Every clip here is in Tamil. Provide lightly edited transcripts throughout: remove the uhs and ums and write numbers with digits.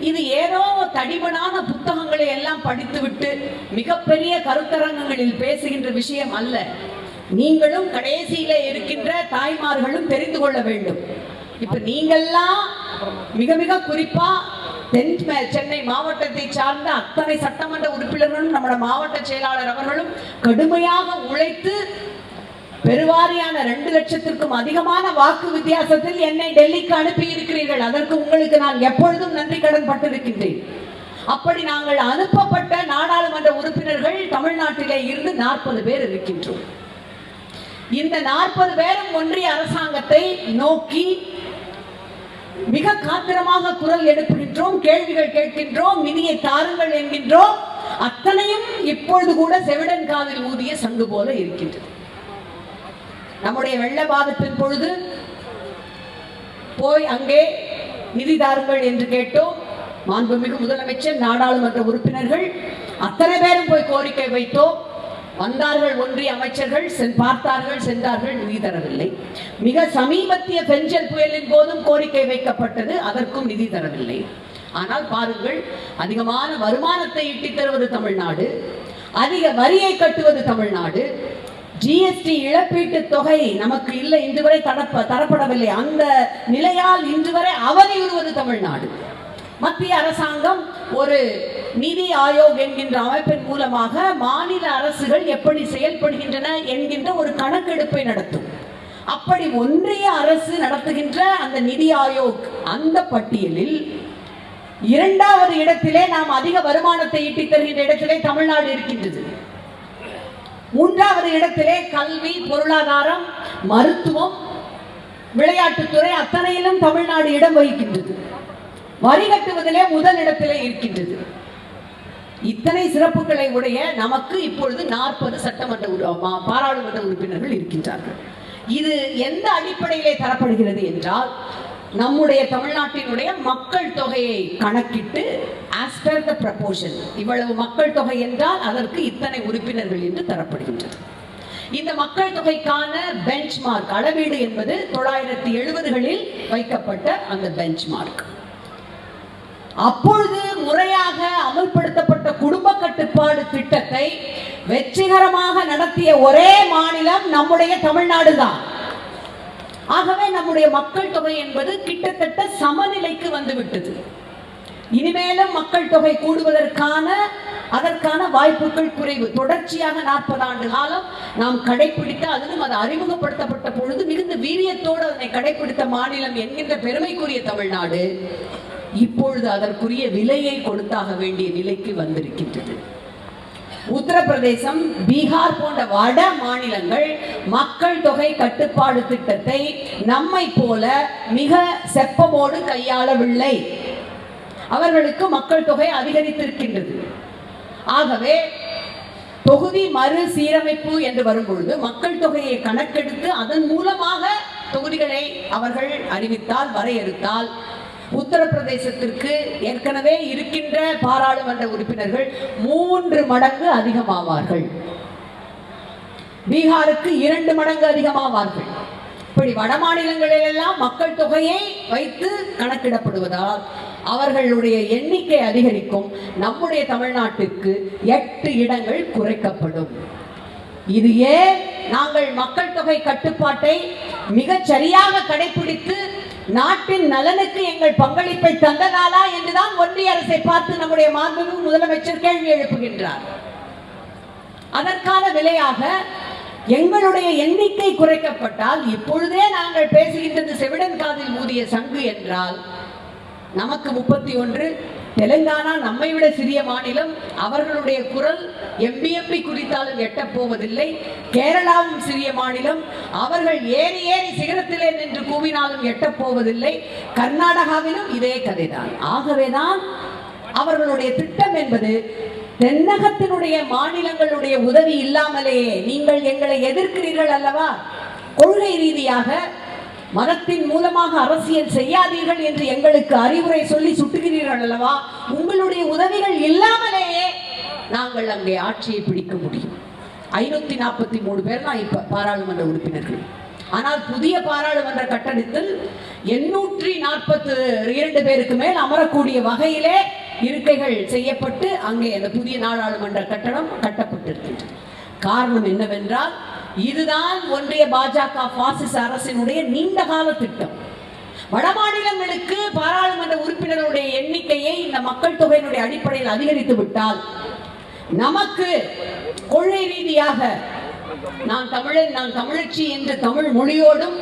இது ஏதோ தடிமனான புத்தகங்களை எல்லாம் படித்துவிட்டு மிகப்பெரிய கருத்தரங்கங்களில் பேசுகின்ற விஷயம் அல்ல. நீங்களும் கடைசியில இருக்கின்ற தாய்மார்களும் தெரிந்து கொள்ள வேண்டும். இப்ப நீங்கள்லாம் மிக மிக குறிப்பா சென்னை மாவட்டத்தை சார்ந்த அத்தனை சட்டமன்ற உறுப்பினர்களும் நம்முடைய மாவட்ட செயலாளர் அவர்களும் கடுமையாக உழைத்து பெருவாரியான 2 லட்சத்திற்கும் அதிகமான வாக்கு வித்தியாசத்தில் என்னை டெல்லிக்கு அனுப்பி இருக்கிறீர்கள். அதற்கு உங்களுக்கு நான் எப்பொழுதும் நன்றி கடன் பட்டிருக்கின்றேன். அப்படி நாங்கள் அனுப்பப்பட்ட நாடாளுமன்ற உறுப்பினர்கள் தமிழ்நாட்டிலே இருந்து 40 பேர் இருக்கின்றோம். இந்த 40 பேரும் ஒன்றிய அரசாங்கத்தை நோக்கி மிக காத்திரமாக குரல் எழுப்புகின்றோம், கேள்விகள் கேட்கின்றோம், நிதியை தாருங்கள் என்கின்றோம். அத்தனையும் இப்பொழுது கூட செவிடன் காதில் ஊதிய சங்கு போல இருக்கின்றது. நம்முடைய வெள்ள பாதிப்பின் பொழுது போய் அங்கே நிதி தாருங்கள் என்று கேட்டோம். மாண்புமிகு முதலமைச்சர், நாடாளுமன்ற உறுப்பினர்கள் அத்தனை பேரும் போய் கோரிக்கை வைத்தோம். வந்தார்கள் ஒன்றிய அமைச்சர்கள், பார்த்தார்கள், சென்றார்கள், நிதி தரவில்லை. மிக சமீபத்திய பெஞ்சல் புயலின் போதும் கோரிக்கை வைக்கப்பட்டது, அதற்கும் நிதி தரவில்லை. ஆனால் பாருங்கள், அதிகமான வருமானத்தை ஈட்டித் தருவது தமிழ்நாடு, அதிக வரியை கட்டுவது தமிழ்நாடு, ஜிஎஸ்டி இழப்பீட்டு தொகை நமக்கு இல்லை, இன்று வரை தரப்படவில்லை, அந்த நிலையால் இன்று வரை அவதியுறுவது தமிழ்நாடு. மத்திய அரசாங்கம் ஒரு நிதி ஆயோக் என்கின்ற அமைப்பின் மூலமாக மாநில அரசுகள் எப்படி செயல்படுகின்றன என்கின்ற ஒரு கணக்கெடுப்பை நடத்தும். அப்படி ஒன்றிய அரசு நடத்துகின்ற அந்த நிதி ஆயோக் அந்த பட்டியலில் 2வது இடத்திலே நாம் அதிக வருமானத்தை ஈட்டித் தருகின்ற இடத்திலே தமிழ்நாடு இருக்கின்றது. 3வது இடத்திலே கல்வி, பொருளாதாரம், மருத்துவம், விளையாட்டுத்துறை அத்தனையிலும் தமிழ்நாடு இடம் வகிக்கின்றது. வரி கட்டுவதிலே முதல் இடத்திலே இருக்கின்றது. இத்தனை சிறப்புகளை உடைய நமக்கு இப்பொழுது 40 சட்டமன்ற பாராளுமன்ற உறுப்பினர்கள் இருக்கின்றார்கள். இது எந்த அடிப்படையிலே தரப்படுகிறது என்றால், நம்முடைய தமிழ்நாட்டினுடைய மக்கள் தொகையை கணக்கிட்டு as per the proportion, இவ்வளவு மக்கள் தொகை என்றால் அதற்கு இத்தனை உறுப்பினர்கள் என்று தரப்படுகின்றது. இந்த மக்கள் தொகைக்கான பெஞ்ச்மார்க் அளவீடு என்பது 970களில் வைக்கப்பட்ட அந்த பெஞ்ச்மார்க். அப்பொழுது முறையாக அமல்படுத்தப்பட்ட குடும்ப கட்டுப்பாடு திட்டத்தை வெற்றிகரமாக நடத்திய ஒரே மாநிலம் நம்முடைய தமிழ்நாடு தான். ஆகவே நம்முடைய மக்கள் தொகை என்பது கிட்டத்தட்ட சமநிலைக்கு வந்துவிட்டது. இனிமேலும் மக்கள் தொகை கூடுவதற்கான அதற்கான வாய்ப்புகள் குறைவு. தொடர்ச்சியாக 40 ஆண்டு காலம் நாம் கடைபிடித்த, அதிலும் அது அறிமுகப்படுத்தப்பட்ட பொழுது மிகுந்த வீரியத்தோடு அதனை கடைபிடித்த மாநிலம் என்கின்ற பெருமைக்குரிய தமிழ்நாடு இப்பொழுது அதற்குரிய விலையை கொடுத்தாக வேண்டிய நிலைக்கு வந்திருக்கின்றது. உத்தரப்பிரதேசம், பீகார் போன்ற வட மாநிலங்கள் மக்கள் தொகை கட்டுப்பாடு திட்டத்தை நம்மை போல மிக செப்பமோடு கையாளவில்லை. அவர்களுக்கு மக்கள் தொகை அதிகரித்திருக்கின்றது. ஆகவே தொகுதி மறு சீரமைப்பு என்று வரும்பொழுது மக்கள் தொகையை கணக்கெடுத்து அதன் மூலமாக தொகுதிகளை அவர்கள் அறிவித்தால், வரையறுத்தால், உத்தரப்பிரதேசத்திற்கு ஏற்கனவே இருக்கின்ற பாராளுமன்ற உறுப்பினர்கள் 3 மடங்கு அதிகமாவார்கள். பீகாருக்கு 2 மடங்கு அதிகமாவார்கள். இப்படி வட மாநிலங்களிலெல்லாம் மக்கள் தொகையை வைத்து கணக்கிடப்படுவதால் அவர்களுடைய எண்ணிக்கை அதிகரிக்கும். நம்முடைய தமிழ்நாட்டிற்கு 8 இடங்கள் குறைக்கப்படும். இது ஏன்? நாங்கள் மக்கள் தொகை கட்டுப்பாட்டை மிகச் சரியாக கடைபிடித்து நாட்டின் நலனுக்கு எங்கள் பங்களிப்பை தந்ததாலா என்றுதான் ஒன்றிய அரசை பார்த்து நம்முடைய மாண்புமிகு முதலமைச்சர் கேள்வி எழுப்புகின்றார். அதற்கான விலையாக எங்களுடைய எண்ணிக்கை குறைக்கப்பட்டால், இப்பொழுதே நாங்கள் பேசுகின்றது செவிடன் காதில் ஊதிய சங்கு என்றால், நமக்கு 31, தெலுங்கானா நம்மை விட சிறிய மாநிலம், அவர்களுடைய குரல் எம்பி குறித்தாலும் எட்டப் போவதில்லை. கேரளாவும் சிறிய மாநிலம், அவர்கள் ஏறி ஏறி சிகரத்திலே நின்று கூவினாலும் எட்டப் போவதில்லை. கர்நாடகாவிலும் இதே கதைதான். ஆகவேதான் அவர்களுடைய திட்டம் என்பது தென்னகத்தினுடைய மாநிலங்களுடைய உதவி இல்லாமலேயே, நீங்கள் எங்களை எதிர்க்கிறீர்கள் அல்லவா, கொள்கை ரீதியாக மதத்தின் மூலமாக அரசியல் செய்யாதீர்கள் என்று எங்களுக்கு அறிவுரை சொல்லி சுட்டுகிறீர்கள் அல்லவா, உங்களுடைய உதவிகள் இல்லாமலேயே நாங்கள் அங்கே ஆட்சியை பிடிக்க முடியும். 543 பேர் தான் இப்ப பாராளுமன்ற உறுப்பினர்கள். ஆனால் புதிய பாராளுமன்ற கட்டடத்தில் 842 பேருக்கு மேல் அமரக்கூடிய வகையிலே இருக்கைகள் செய்யப்பட்டு அங்கே அந்த புதிய நாடாளுமன்ற கட்டடம் கட்டப்பட்டிருக்கின்றது. காரணம் என்னவென்றால் இதுதான் ஒன்றிய பாஜக பாசிச அரசினுடைய நீண்டகால திட்டம். வடமாநிலங்களுக்கு பாராளுமன்ற உறுப்பினர்களுடைய எண்ணிக்கையை இந்த மக்கள் தொகையினுடைய அடிப்படையில் அதிகரித்து விட்டால் நமக்கு கொள்கை ரீதியாக நான் தமிழன், நான் தமிழச்சி என்று தமிழ் மொழியோடும்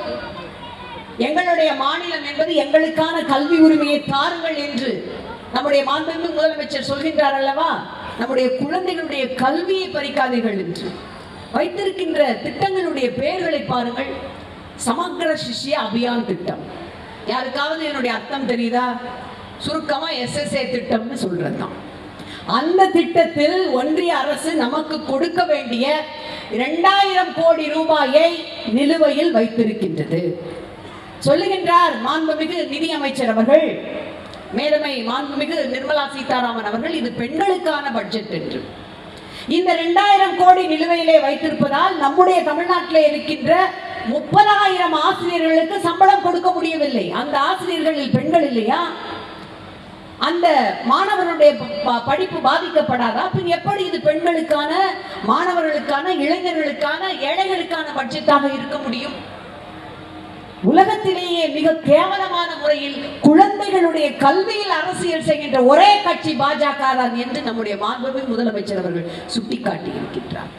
எங்களுடைய மாநிலம் என்பது எங்களுக்கான கல்வி உரிமையை தாருங்கள் என்று நம்முடைய மாண்புமிகு முதலமைச்சர் சொல்கின்றார் அல்லவா, நம்முடைய குழந்தைகளுடைய கல்வியை பறிக்காதீர்கள் என்று வைத்திருக்கின்ற திட்டங்களுடைய பெயர்களை பாருங்கள். சமக்ர சிஷ்ய அபியான் திட்டம். யாருக்காவது என்னுடைய அர்த்தம் தெரியுதா? சுருக்கமா SSA திட்டம்னு சொல்றதுதான். அந்த திட்டத்தில் ஒன்றிய அரசு நமக்கு கொடுக்க வேண்டிய 2000 கோடி ரூபாயை நிலுவையில் வைத்திருக்கின்றது. சொல்லுகின்றார் மாண்புமிகு நிதி அமைச்சர் அவர்கள், மேதமை மாண்புமிகு நிர்மலா சீதாராமன் அவர்கள், இது பெண்களுக்கான பட்ஜெட் என்று. இந்த 2000 கோடி நிலுவையிலே வைத்திருப்பதால் நம்முடைய தமிழ்நாட்டில் இருக்கின்ற 30,000 ஆசிரியர்களுக்கு சம்பளம் கொடுக்க முடியவில்லை. அந்த ஆசிரியர்களில் பெண்கள் இல்லையா? அந்த மாணவர்களுடைய படிப்பு பாதிக்கப்படாதா? பின் எப்படி இது பெண்களுக்கான, மாணவர்களுக்கான, இளைஞர்களுக்கான, ஏழைகளுக்கான பட்ஜெட்டாக இருக்க முடியும்? உலகத்திலேயே மிக கேவலமான முறையில் குழந்தைகளுடைய கல்வியில் அரசியல் செய்கின்ற ஒரே கட்சி பாஜக தான் என்று நம்முடைய மாண்புமிகு முதலமைச்சர் அவர்கள் சுட்டிக்காட்டி இருக்கின்றார்.